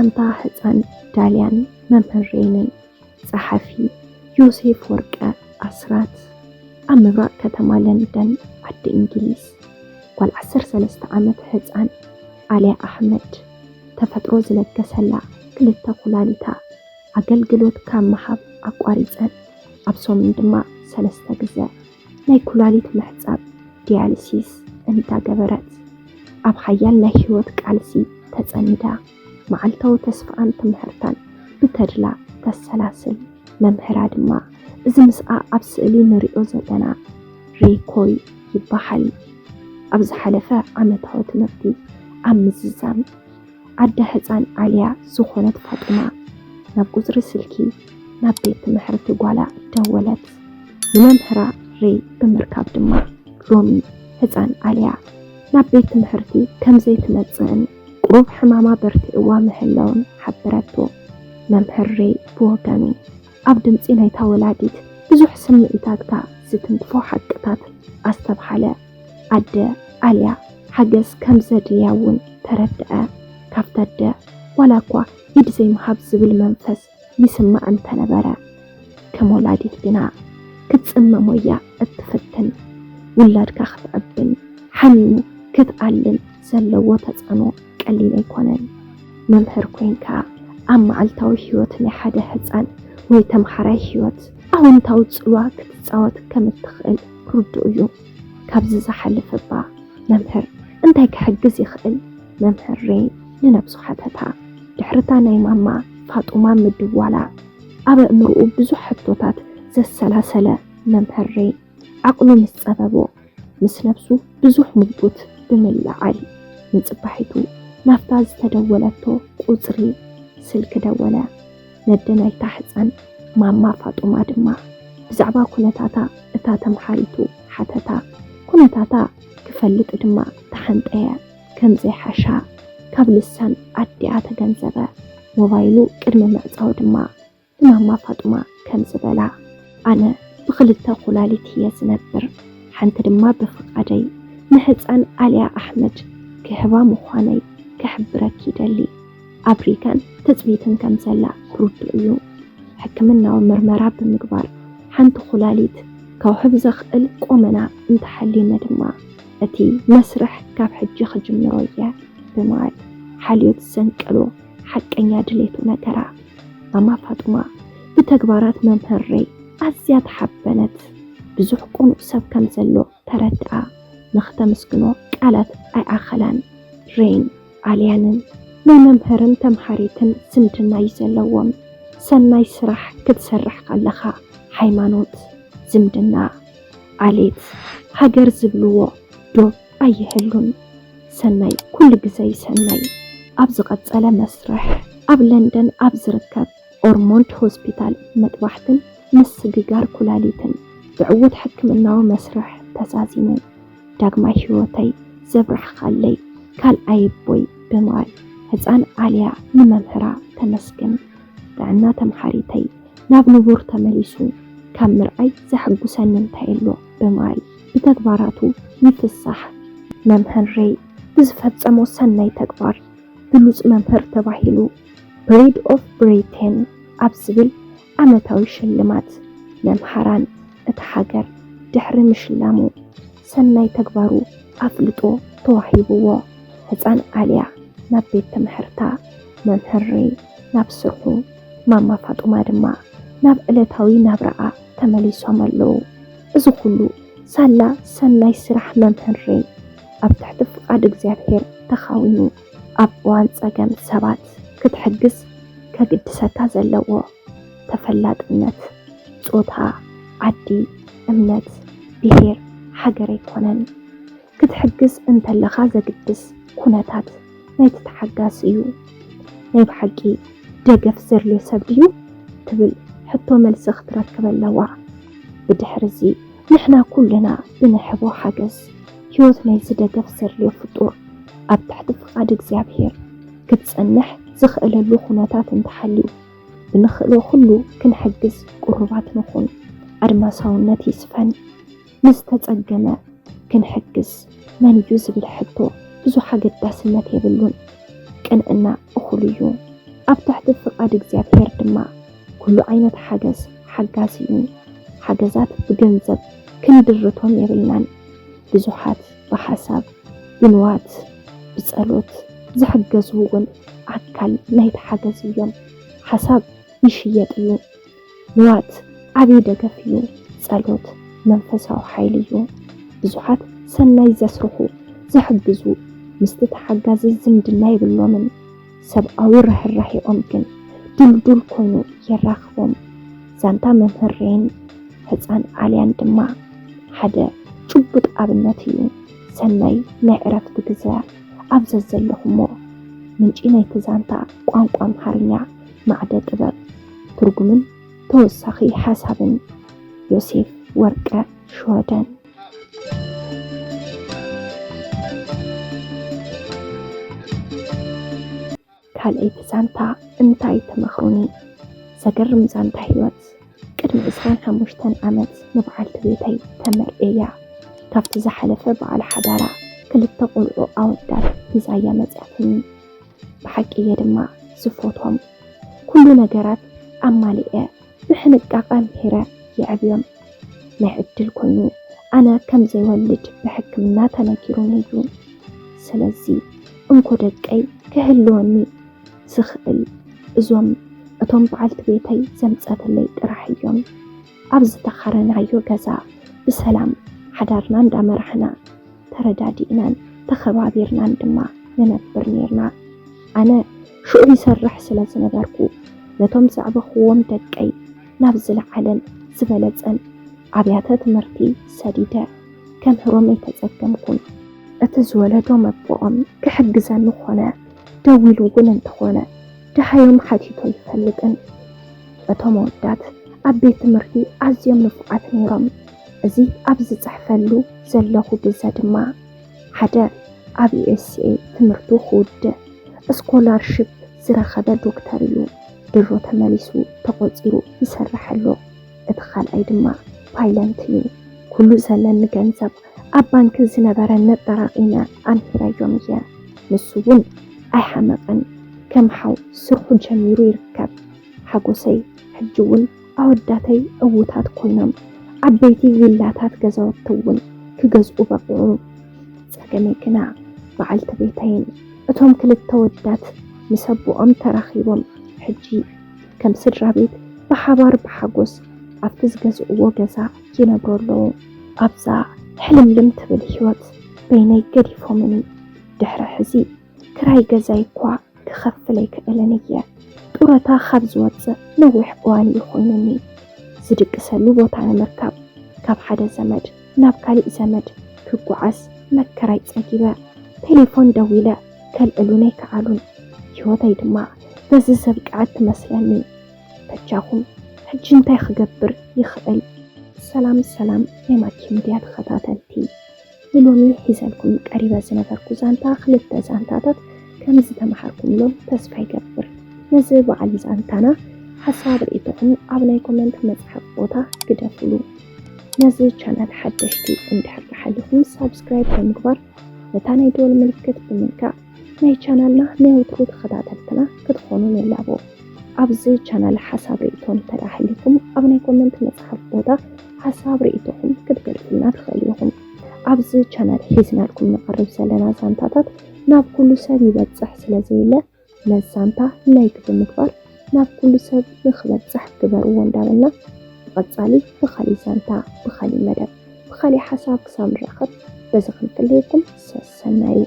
ዛንታ ህፃን ዳልያን መምህሬንን ጸሐፊ ዮሴፍ ወርቀ አስራት ኣብ ምብራቕ ከተማ ለንደን ዓዲ እንግሊዝ ጓል 13 ዓመት ህፃን አሊያ አሕመድ ተፈጥሮ ዝለገሰላ ክልተ ኩላሊታ ኣገልግሎት ካብ መሃብ ኣቋሪፀን ኣብ ሰሙን ድማ 3 ግዜ ናይ ኩላሊት ምሕጻብ ዲያሊሲስ እንዳገበረት ኣብ ሓያል ናይ ህይወት ቃልሲ ተጸኒዳ መዓልታዊ ተስፋን ትምህርታን ብተድላ ተሰላስል መምህራ ድማ እዚ ምስኣ ኣብ ስእሊ ንሪኦ ዘለና ሬኮይ ይበሃል። ኣብ ዝሓለፈ ዓመታዊ ትምህርቲ ኣብ ምዝዛም ኣደ ህፃን አሊያ ዝኾነት ፋጡማ ናብ ቁፅሪ ስልኪ ናብ ቤት ትምህርቲ ጓላ ደወለት። ንመምህራ ሬይ ብምርካብ ድማ ሎሚ ህፃን አሊያ ናብ ቤት ትምህርቲ ከምዘይ ትመጽእን ቁሩብ ሕማማ በርቲዕዋ ምህላውን ሓበረቶ። መምህር ሬይ ብወገኑ ኣብ ድምፂ ናይታ ወላዲት ብዙሕ ስምዒታትካ ዝትንክፎ ሓቅታት ኣስተብሃለ። ኣደ አሊያ ሓገዝ ከም ዘድልያ እውን ተረድአ። ካብታ ኣደ ዋላ እኳ ኢድ ዘይምሃብ ዝብል መንፈስ ይስማዕ እንተነበረ ከም ወላዲት ግና ክትጽመም እያ እትፍትን ውላድካ ክትዕብን ሓሚሙ ክትኣልን ዘለዎ ተጽዕኖ ቀሊል ኣይኮነን። መምህር ኮይንካ ኣብ መዓልታዊ ህይወት ናይ ሓደ ህፃን ወይ ተምሃራይ ህይወት ኣወንታዊ ጽልዋ ክትጻወት ከም እትኽእል ርዱእ እዩ። ካብዚ ዝሓልፍ እባ መምህር እንታይ ክሕግዝ ይኽእል? መምህር ሬይ ንነብሱ ሓተታ ድሕርታ ናይ ማማ ፋጡማ ምድዋላ ኣብ እምርኡ ብዙሕ ሕቶታት ዘሰላሰለ መምህር ሬይ ዓቕሉ ምስ ጸበቦ ምስ ነብሱ ብዙሕ ምጉት ብምልዓል ንጽባሒቱ ናፍታ ዝተደወለቶ ቁጽሪ ስልክ ደወለ። ነደ ናይታ ህፃን ማማ ፋጡማ ድማ ብዛዕባ ኩነታታ እታ ተምሓሪቱ ሓተታ ኩነታታ ክፈልጥ ድማ ተሓንጠየ ከምዘይ ሓሻ ካብ ልሳን ኣዲኣ ተገንዘበ። ሞባይሉ ቅድሚ ምዕፃው ድማ ንማማ ፋጡማ ከም ዝበላ ኣነ ብክልተ ኩላሊት እየ ዝነብር፣ ሓንቲ ድማ ብፍቃደይ ንህፃን አሊያ አሕመድ ክህባ ምዃነይ ክሕብረክ ይደሊ። ኣፍሪካን ተፅቢትን ከም ዘላ ርዱእ እዩ። ሕክምናዊ ምርመራ ብምግባር ሓንቲ ኩላሊት ከውሕብ ዘኽእል ቆመና እንተሓሊነ ድማ እቲ መስርሕ ካብ ሕጂ ክጅምሮ እየ ብምባል ሓልዮት ዘንቀሎ ሓቀኛ ድሌቱ ነገራ። ማማ ፋጡማ ብተግባራት መምህር ሬይ ኣዝያ ተሓበነት። ብዙሕ ቁኑዕ ሰብ ከም ዘሎ ተረድኣ። ንኽተመስግኖ ቃላት ኣይኣኸላን። ሬይን አልያንን ናይ መምህርን ተምሃሪትን ዝምድና እዩ ዘለዎም። ሰናይ ስራሕ ክትሰርሕ ከለኻ ሃይማኖት፣ ዝምድና፣ ዓሌት፣ ሃገር ዝብልዎ ዶብ ኣይህሉን። ሰናይ ኩሉ ግዜ ሰናይ። ኣብ ዝቐጸለ መስርሕ ኣብ ለንደን ኣብ ዝርከብ ኦርሞንድ ሆስፒታል መጥባሕትን ምስግጋር ኩላሊትን ብዕውት ሕክምናዊ መስርሕ ተዛዚሙ ዳግማይ ህይወተይ ዘብርሕኻለይ ካልኣይ ቦይ ብምባል ህፃን አሊያ ንመምህራ ተመስግን። ጥዕና ተምሓሪተይ ናብ ንቡር ተመሊሱ ካብ ምርኣይ ዘሐጉሰኒ እንታይ ኣሎ ብምባል ብተግባራቱ ይፍሳሕ። መምህር ሬይ ብዝፈጸሞ ሰናይ ተግባር ብሉፅ መምህር ተባሂሉ ብሬድ ኦፍ ብሪቴን ኣብ ዝብል ዓመታዊ ሽልማት መምሃራን እቲ ሃገር ድሕሪ ምሽላሙ ሰናይ ተግባሩ ኣፍልጦ ተዋሂብዎ። ህፃን አሊያ ናብ ቤት ትምህርታ፣ መምህር ሬይ ናብ ስርሑ፣ ማማ ፋጡማ ድማ ናብ ዕለታዊ ናብራኣ ተመሊሶም ኣለዉ። እዚ ኩሉ ሳላ ሰናይ ስራሕ መምህር ሬይ ኣብ ትሕቲ ፍቃድ እግዚኣብሔር ተኻዊኑ ኣብ እዋን ፀገም ሰባት ክትሕግዝ ከግድሰካ ዘለዎ ተፈላጥነት ጾታ፣ ዓዲ፣ እምነት፣ ብሄር፣ ሃገር ኣይኮነን። ክትሕግዝ እንተለኻ ዘግድስ ኩነታት ናይቲ ተሓጋስ እዩ። ናይ ብሓቂ ደገፍ ዘድልዮ ሰብ ድዩ ትብል ሕቶ መልሲ ክትረክብ ኣለዋ። ብድሕሪ እዚ ንሕና ኩልና ብንሕቦ ሓገዝ ህይወት ናይ ዝደገፍ ዘድልዮ ፍጡር ኣብ ትሕቲ ፍቃድ እግዚኣብሔር ክትጸንሕ ዝኽእለሉ ኩነታት እንተሓልዩ ብንኽእሎ ኩሉ ክንሕግዝ ቁሩባት ንኹን። ኣድማሳውነት ይስፈን። ንዝተጸገመ ክንሕግዝ መን እዩ ዝብል ሕቶ ብዙሕ ኣገዳስነት የብሉን። ቅንዕና እኹል እዩ። ኣብ ትሕቲ ፍቃድ እግዚኣብሔር ድማ ኩሉ ዓይነት ሓጋዝ እዩ። ሓገዛት ብገንዘብ ክንድርቶም የብልናን። ብዙሓት ብሓሳብ ብንዋት ብጸሎት ዝሕገዙ እውን ኣካል ናይቲ ሓገዝ እዮም። ሓሳብ ይሽየጥ እዩ፣ ንዋት ዓብዪ ደገፍ እዩ፣ ጸሎት መንፈሳዊ ሓይሊ እዩ። ብዙሓት ሰናይ ዘስርሑ ዝሕግዙ ምስቲ ተሓጋዚ ዝምድና ይብሎምን፣ ሰብኣዊ ርህራሄኦም ግን ድልዱል ኮይኑ የራኽቦም። ዛንታ መምህሬን ህፃን ዓልያን ድማ ሓደ ጭቡጥ ኣብነት እዩ። ሰናይ ናይ ዕረፍቲ ግዜ ኣብዘ ዘለኹሞ ምንጪ ናይቲ ዛንታ ቋንቋ ኣምሓርኛ ማዕደ ጥበብ ትርጉምን ተወሳኺ ሓሳብን ዮሴፍ ወርቀ ሸወደን። ካልአይቲ ዛንታ እንታይ ተመኽሩኒ? ዘገርም ዛንታ ህይወት ቅድሚ 25 ዓመት ንበዓልቲ ቤተይ ተመርኤያ። ካብቲ ዝሓለፈ በዓል ሓዳራ 2 ቆልዑ ኣወዳት ሒዛያ መፅያትኒ። ብሓቂ እየ ድማ ዝፎቶም ኩሉ ነገራት ኣማሊአ ብሕንቃቐ ምሂረ ይዕብዮም። ናይ ዕድል ኮይኑ ኣነ ከም ዘይወልድ ብሕክምና ተነጊሩኒ እዩ። ስለዚ እንኮ ደቀይ ክህልወኒ ዝኽእል እቶም በዓልቲ ቤተይ ዘምፀተለይ ጥራሕ እዮም። ኣብ ዝተኻረናዮ ገዛ ብሰላም ሓዳርና እንዳመራሕና ተረዳዲእናን ተኸባቢርናን ድማ ንነብር ነርና። ኣነ ሽዑ ይሰርሕ ስለ ዝነበርኩ ነቶም ዘዕበኽዎም ደቀይ ናብ ዝለዓለን ዝበለፀን ኣብያተ ትምህርቲ ሰዲደ ከምህሮም የተጸገምኩን። እቲ ዝወለዶ መቦኦም ክሕግዘኒ ኮነ ደው ኢሉ እውን እንተኾነ ድሃዮም ሓቲቶ ይፈልጥን። እቶም ወዳት ኣብ ቤት ትምህርቲ ኣዝዮም ንፉዓት ነይሮም። እዚ ኣብ ዝፅሕፈሉ ዘለኹ ግዜ ድማ ሓደ ኣብ ዩኤስኤ ትምህርቱ ክውድእ ስኮላርሽፕ ዝረኸበ ዶክተር እዩ። ድሮ ተመሊሱ ተቆፂሩ ይሰርሐሎ። እቲ ካልኣይ ድማ ፓይለንት እዩ። ኩሉ ዘለኒ ገንዘብ ኣብ ባንኪ ዝነበረኒ ጠራቒመ ኣንሂራዮም እየ። ንሱ እውን ኣይሓመቐን፣ ከም ሓው ስርሑ ጀሚሩ ይርከብ። ሓጎሰይ ሕጂ እውን ኣወዳተይ ዕዉታት ኮይኖም ዓበይቲ ቪላታት ገዛውቲ እውን ክገዝኡ በቕዑ። ፀገመይ ግና በዓልቲ ቤተይን እቶም 2 ወዳት ምስ ኣቦኦም ተራኺቦም ሕጂ ከም ስድራ ቤት ብሓባር ብሓጎስ ኣብቲ ዝገዝእዎ ገዛ ይነብሩ ኣለዉ። ኣብዛ ሕልምልም ትብል ህይወት በይነይ ገዲፎምኒ። ድሕሪ ሕዚ ክራይ ገዛይ እኳ ክኸፍል ኣይክእልን እየ። ጡረታ ካብ ዝወፅእ ነዊሕ እዋን ይኾይኑኒ። ዝድቅሰሉ ቦታ ንምርካብ ካብ ሓደ ዘመድ ናብ ካሊእ ዘመድ ክጓዓዝ መከራይ ፀጊበ ቴሌፎን ደዊለ ከልዕሉን ኣይከኣሉን። ህይወተይ ድማ በዚ ዘብቅዐት ትመስለኒ። በጃኹም ሕጂ እንታይ ክገብር ይኽእል? ሰላም ናይ ማኪ ሚድያ ተኸታተልቲ፣ ንሎሚ ሒዘልኩም ቀሪበ ዝነበርኩ ዛንታ 2 ዛንታታት ከም ዝተምሃርኩምሎም ተስፋ ይገብር። ነዚ በዓል ዛንታና ሓሳብ ርእይቶኹም ኣብ ናይ ኮመንት መፅሓፍ ቦታ ግደፍሉ። ነዚ ቻናል ሓደሽቲ እንድሕር ሓሊኹም ሳብስክራይብ ብምግባር ነታ ናይ ደወል ምልክት ብምንካእ ናይ ቻናልና ናይ ወትሩ ተኸታተልትና ክትኾኑ ንላቦ። ኣብዚ ቻናል ሓሳብ ርእይቶን ተዳሕሊኩም ኣብ ናይ ኮመንት መፅሓፍ ቦታ ሓሳብ ርእይቶኹም ክትገልጹልና ትኽእሉ ኢኹም። ኣብዚ ቻናል ሒዝናልኩም ንቐርብ ዘለና ዛንታታት ናብ ኩሉ ሰብ ይበፅሕ ስለዘይለ ነዛንታ ላይክ ብምግባር ናብ ኩሉ ሰብ ንኽበፅሕ ግበርዎ እንዳበልና ብቐጻሊ ብኻሊእ ዛንታ ብኻሊእ መደብ ብኻሊእ ሓሳብ ክሳብ ንረኸብ በዚ ክንፍለየኩም ሰናይ